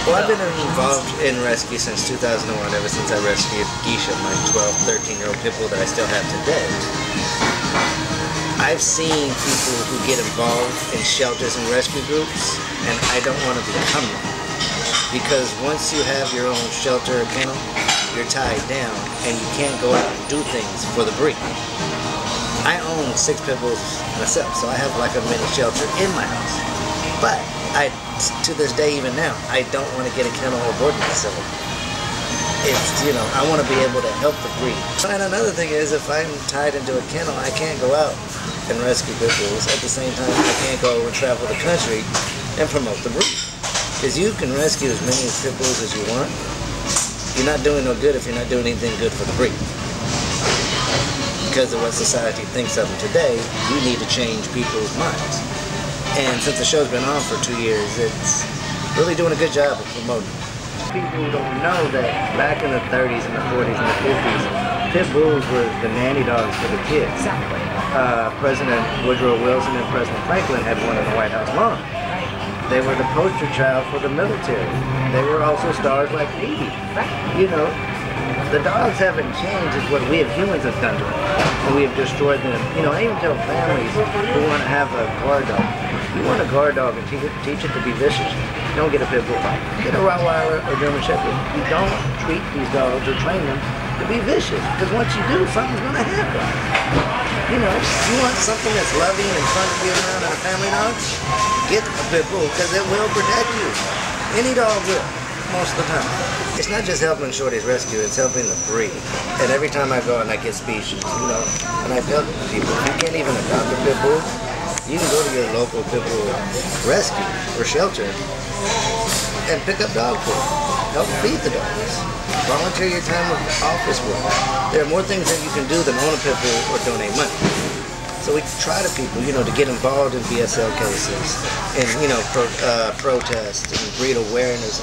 Well, I've been involved in rescue since 2001, ever since I rescued Geisha, my 12, 13-year-old pit bull that I still have today. I've seen people who get involved in shelters and rescue groups, and I don't want to become them. Because once you have your own shelter or kennel, you're tied down, and you can't go out and do things for the breed. I own 6 pit bulls myself, so I have like a mini shelter in my house. But to this day, even now, I don't want to get a kennel or boarding facility. It's, I want to be able to help the breed. And another thing is, if I'm tied into a kennel, I can't go out and rescue pit bulls. At the same time, I can't go and travel the country and promote the breed. Because you can rescue as many pit bulls as you want. You're not doing no good if you're not doing anything good for the breed. Because of what society thinks of them today, you need to change people's minds. And since the show's been on for 2 years, it's really doing a good job of promoting. People don't know that back in the 30s and the 40s and the 50s, pit bulls were the nanny dogs for the kids. Exactly. President Woodrow Wilson and President Franklin had one in the White House lawn. They were the poster child for the military. They were also stars like Navy. The dogs haven't changed. It's what we as humans have done to them. And we have destroyed them. I even tell families who want to have a guard dog, you want a guard dog and teach it to be vicious. Don't get a pit bull. Get a Rottweiler or German Shepherd. You don't treat these dogs or train them to be vicious. Because once you do, something's going to happen. You want something that's loving and fun to be around and a family dog? Get a pit bull because it will protect you. Any dog will, most of the time. It's not just helping Shorty's rescue, it's helping the breed. And every time I go and I get species, and I tell people, you can't even adopt a pit bull. You can go to your local pit bull rescue or shelter and pick up dog food. Help feed the dogs. Volunteer your time with office work. There are more things that you can do than own a pit bull or donate money. So we try to people, to get involved in BSL cases and, protest and breed awareness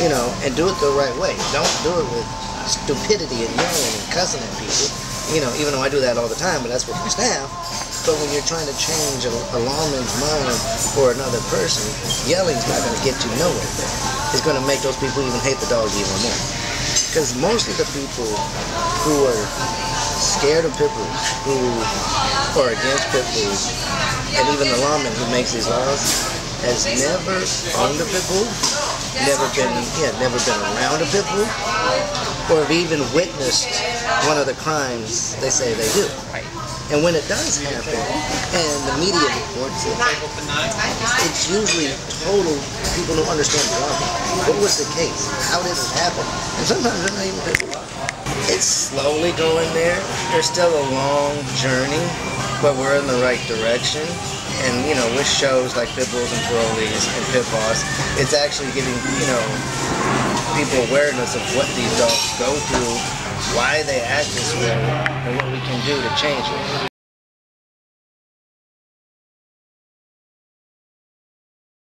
and do it the right way. Don't do it with stupidity and yelling and cussing at people. Even though I do that all the time, but that's with my staff. But when you're trying to change a lawman's mind for another person, yelling's not going to get you nowhere. It's going to make those people even hate the dog even more. Because most of the people who are scared of pit bulls, who are against pit bulls, and even the lawman who makes these laws, has never owned a pit bull, never been around a pit bull, or have even witnessed one of the crimes they say they do. And when it does happen, and the media reports it, it's usually total, people don't understand why. What was the case? How did it happen? And sometimes they're not even pit bull. It's slowly going there. There's still a long journey, but we're in the right direction. And, with shows like Pit Bulls and Parolees and Pit Boss, it's actually giving, people awareness of what these dogs go through, why they act this way, and what we can do to change it.